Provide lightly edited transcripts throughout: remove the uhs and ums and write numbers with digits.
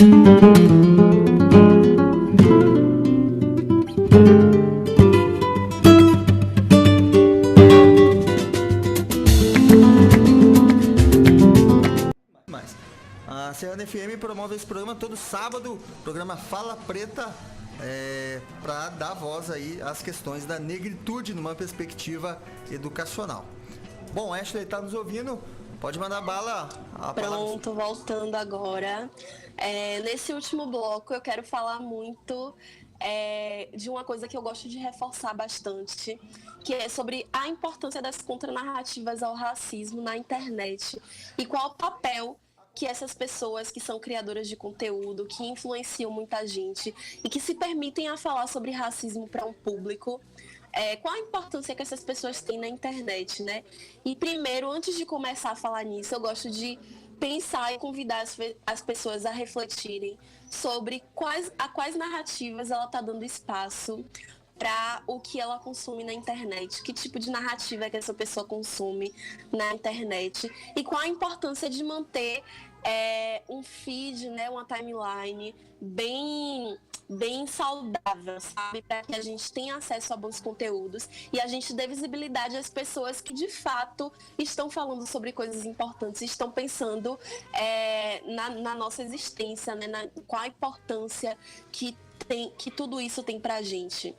A Serrana FM promove esse programa todo sábado, programa Fala Preta, para dar voz aí às questões da negritude numa perspectiva educacional. Bom, Ashley está nos ouvindo, pode mandar bala. Pronto, voltando agora. Nesse último bloco eu quero falar muito de uma coisa que eu gosto de reforçar bastante, que é sobre a importância das contranarrativas ao racismo na internet e qual o papel que essas pessoas que são criadoras de conteúdo, que influenciam muita gente e que se permitem a falar sobre racismo para um público, qual a importância que essas pessoas têm na internet, né? E primeiro, antes de começar a falar nisso, eu gosto de pensar e convidar as pessoas a refletirem sobre quais narrativas ela está dando espaço para o que ela consome na internet, que tipo de narrativa que essa pessoa consome na internet e qual a importância de manter um feed, né, uma timeline bem saudável, sabe? Para que a gente tenha acesso a bons conteúdos e a gente dê visibilidade às pessoas que de fato estão falando sobre coisas importantes, estão pensando na nossa existência, né? Qual a importância que tudo isso tem pra gente.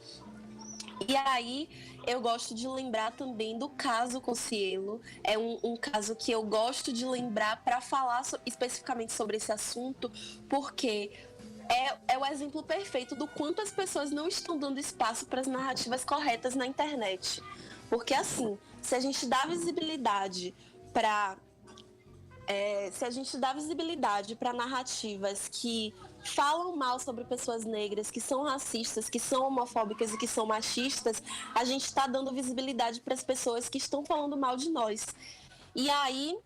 E aí, eu gosto de lembrar também do caso Cossielo. É um caso que eu gosto de lembrar para falar especificamente sobre esse assunto, porque é o exemplo perfeito do quanto as pessoas não estão dando espaço para as narrativas corretas na internet. Porque assim, se a gente dá visibilidade para narrativas que falam mal sobre pessoas negras, que são racistas, que são homofóbicas e que são machistas, a gente está dando visibilidade para as pessoas que estão falando mal de nós. E aí,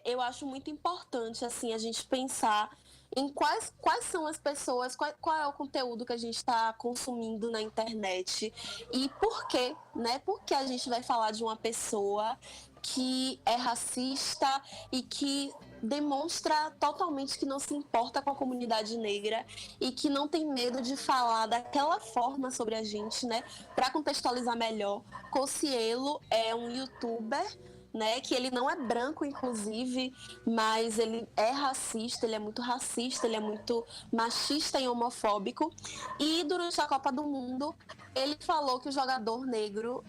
eu acho muito importante assim, a gente pensar em quais são as pessoas, qual é o conteúdo que a gente está consumindo na internet e por quê, né? Por que a gente vai falar de uma pessoa que é racista e que demonstra totalmente que não se importa com a comunidade negra e que não tem medo de falar daquela forma sobre a gente, né? Para contextualizar melhor, Cossielo é um youtuber, né, que ele não é branco, inclusive, mas ele é racista, ele é muito racista, ele é muito machista e homofóbico. E durante a Copa do Mundo, ele falou que o jogador negro,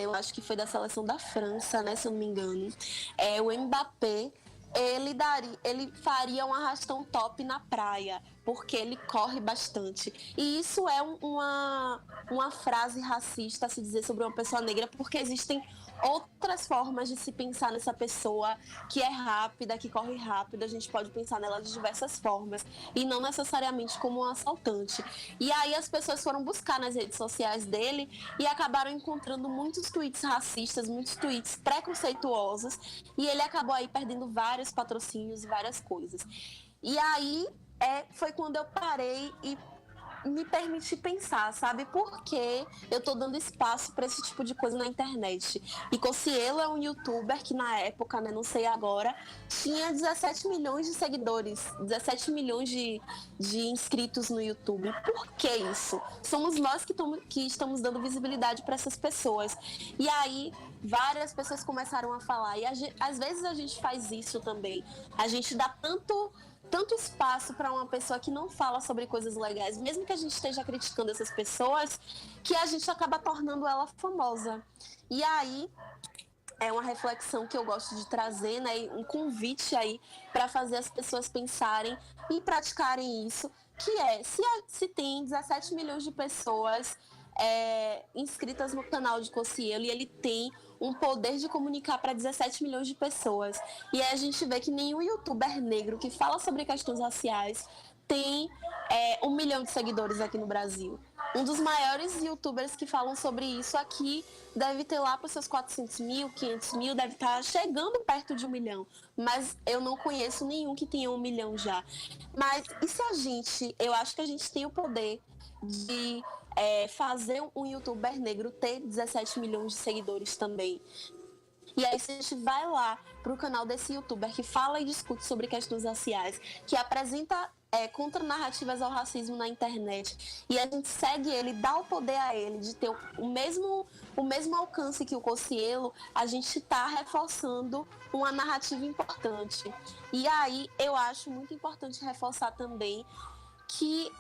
eu acho que foi da seleção da França, né, se eu não me engano, o Mbappé, ele faria um arrastão top na praia, porque ele corre bastante. E isso é uma frase racista a se dizer sobre uma pessoa negra, porque existem outras formas de se pensar nessa pessoa que é rápida, que corre rápido. A gente pode pensar nela de diversas formas e não necessariamente como um assaltante. E aí as pessoas foram buscar nas redes sociais dele e acabaram encontrando muitos tweets racistas, muitos tweets preconceituosos, e ele acabou aí perdendo vários patrocínios e várias coisas. E aí foi quando eu parei e me permiti pensar, sabe? Por que eu tô dando espaço para esse tipo de coisa na internet? E Cossielo é um youtuber que na época, né, não sei agora, tinha 17 milhões de seguidores, 17 milhões de inscritos no YouTube. Por que isso? Somos nós que estamos dando visibilidade para essas pessoas. E aí, várias pessoas começaram a falar. E às vezes a gente faz isso também. A gente dá tanto espaço para uma pessoa que não fala sobre coisas legais, mesmo que a gente esteja criticando essas pessoas, que a gente acaba tornando ela famosa. E aí é uma reflexão que eu gosto de trazer, né, um convite aí para fazer as pessoas pensarem e praticarem isso, que se tem 17 milhões de pessoas inscritas no canal de Cossielo e ele tem um poder de comunicar para 17 milhões de pessoas. E aí a gente vê que nenhum youtuber negro que fala sobre questões raciais tem 1 milhão de seguidores aqui no Brasil. Um dos maiores youtubers que falam sobre isso aqui deve ter lá para os seus 400 mil, 500 mil, deve estar chegando perto de 1 milhão. Mas eu não conheço nenhum que tenha 1 milhão já. Mas e se eu acho que a gente tem o poder de fazer um youtuber negro ter 17 milhões de seguidores também. E aí se a gente vai lá pro canal desse youtuber que fala e discute sobre questões raciais, que apresenta contranarrativas ao racismo na internet, e a gente segue ele, dá o poder a ele de ter o mesmo alcance que o Cocielo, a gente está reforçando uma narrativa importante. E aí eu acho muito importante reforçar também que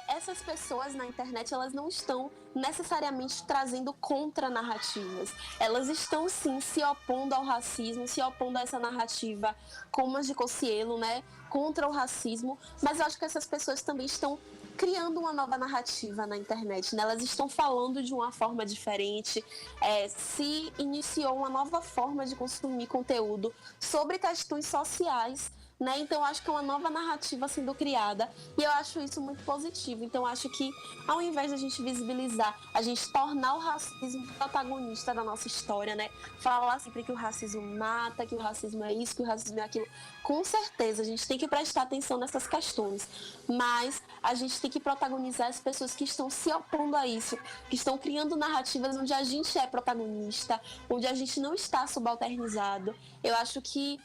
essas pessoas na internet, elas não estão necessariamente trazendo contranarrativas. Elas estão, sim, se opondo ao racismo, se opondo a essa narrativa, como as de Cocielo, né, contra o racismo, mas eu acho que essas pessoas também estão criando uma nova narrativa na internet, né? Elas estão falando de uma forma diferente, se iniciou uma nova forma de consumir conteúdo sobre questões sociais, né? Então, eu acho que é uma nova narrativa sendo criada e eu acho isso muito positivo. Então, eu acho que ao invés de a gente visibilizar, a gente tornar o racismo protagonista da nossa história, né? Falar sempre que o racismo mata, que o racismo é isso, que o racismo é aquilo. Com certeza, a gente tem que prestar atenção nessas questões, mas a gente tem que protagonizar as pessoas que estão se opondo a isso, que estão criando narrativas onde a gente é protagonista, onde a gente não está subalternizado. Eu acho que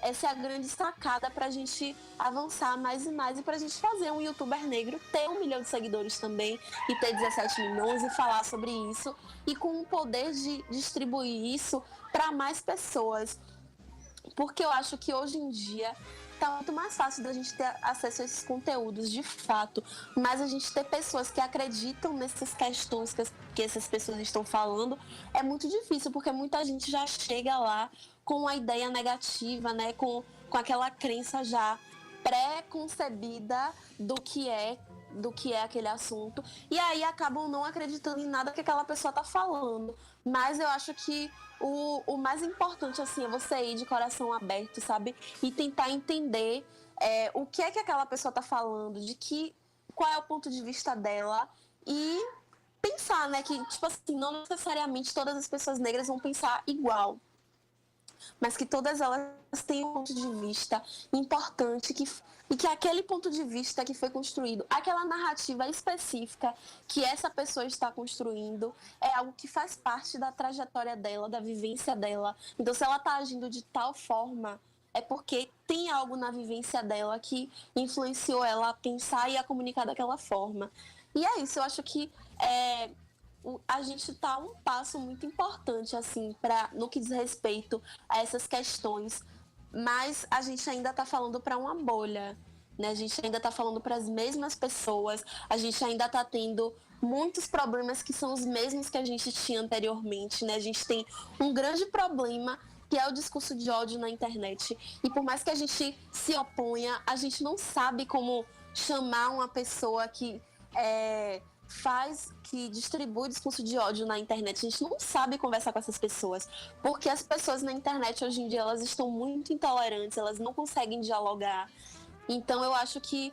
essa é a grande sacada para a gente avançar mais e mais e para a gente fazer um youtuber negro ter 1 milhão de seguidores também e ter 17 milhões e falar sobre isso e com o poder de distribuir isso para mais pessoas. Porque eu acho que hoje em dia tá muito mais fácil da gente ter acesso a esses conteúdos de fato, mas a gente ter pessoas que acreditam nessas questões que essas pessoas estão falando é muito difícil, porque muita gente já chega lá com uma ideia negativa, né, com aquela crença já pré-concebida do que é aquele assunto, e aí acabam não acreditando em nada que aquela pessoa tá falando. Mas eu acho que o mais importante, assim, é você ir de coração aberto, sabe? E tentar entender o que é que aquela pessoa tá falando, qual é o ponto de vista dela e pensar, né, que, tipo assim, não necessariamente todas as pessoas negras vão pensar igual, mas que todas elas têm um ponto de vista importante e que aquele ponto de vista que foi construído, aquela narrativa específica que essa pessoa está construindo, é algo que faz parte da trajetória dela, da vivência dela. Então, se ela está agindo de tal forma, é porque tem algo na vivência dela que influenciou ela a pensar e a comunicar daquela forma. E é isso, eu acho que a gente está um passo muito importante, assim, no que diz respeito a essas questões, mas a gente ainda está falando para uma bolha, né? A gente ainda está falando para as mesmas pessoas, a gente ainda está tendo muitos problemas que são os mesmos que a gente tinha anteriormente, né? A gente tem um grande problema que é o discurso de ódio na internet, e por mais que a gente se oponha, a gente não sabe como chamar uma pessoa que que distribui discurso de ódio na internet. A gente não sabe conversar com essas pessoas, porque as pessoas na internet hoje em dia, elas estão muito intolerantes, elas não conseguem dialogar. Então eu acho que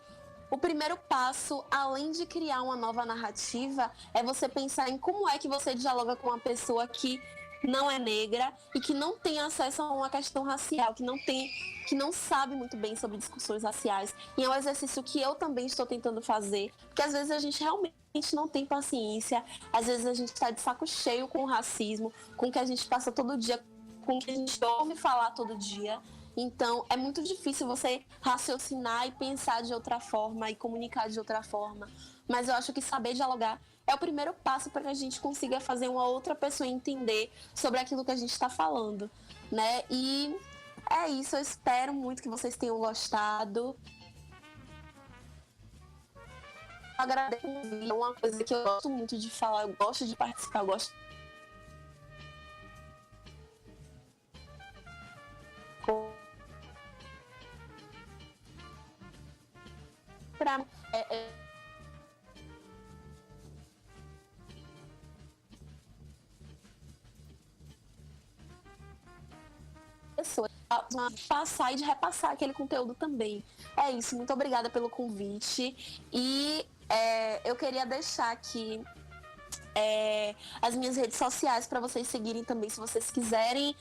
o primeiro passo, além de criar uma nova narrativa, é você pensar em como é que você dialoga com uma pessoa que não é negra e que não tem acesso a uma questão racial, que não sabe muito bem sobre discussões raciais. E é um exercício que eu também estou tentando fazer, porque às vezes a gente realmente não tem paciência, às vezes a gente está de saco cheio com o racismo, com o que a gente passa todo dia, com o que a gente ouve falar todo dia. Então, é muito difícil você raciocinar e pensar de outra forma e comunicar de outra forma. Mas eu acho que saber dialogar é o primeiro passo para que a gente consiga fazer uma outra pessoa entender sobre aquilo que a gente está falando, né? E é isso, eu espero muito que vocês tenham gostado. Eu agradeço, é uma coisa que eu gosto muito de falar, eu gosto de participar, eu gosto para pessoas passar e de repassar aquele conteúdo também. É isso, muito obrigada pelo convite e eu queria deixar aqui as minhas redes sociais para vocês seguirem também, se vocês quiserem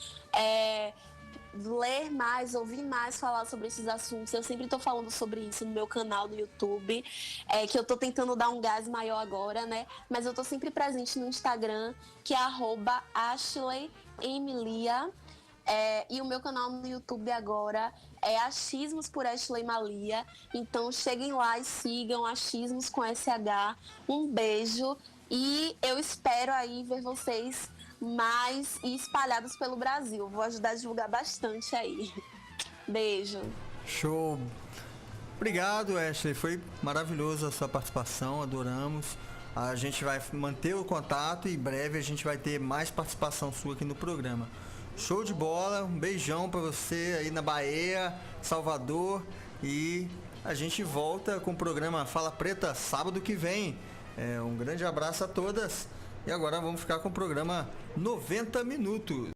ler mais, ouvir mais, falar sobre esses assuntos. Eu sempre estou falando sobre isso no meu canal do YouTube, que eu estou tentando dar um gás maior agora, né? Mas eu estou sempre presente no Instagram, que é @AshleyEmilia. E o meu canal no YouTube agora é Achismos por Ashley Malia. Então cheguem lá e sigam Achismos com SH. Um beijo e eu espero aí ver vocês mais e espalhados pelo Brasil. Vou ajudar a divulgar bastante aí. Beijo. Show. Obrigado, Ashley. Foi maravilhoso a sua participação, adoramos. A gente vai manter o contato e em breve a gente vai ter mais participação sua aqui no programa. Show de bola, um beijão pra você aí na Bahia, Salvador, e a gente volta com o programa Fala Preta sábado que vem. Um grande abraço a todas e agora vamos ficar com o programa 90 Minutos.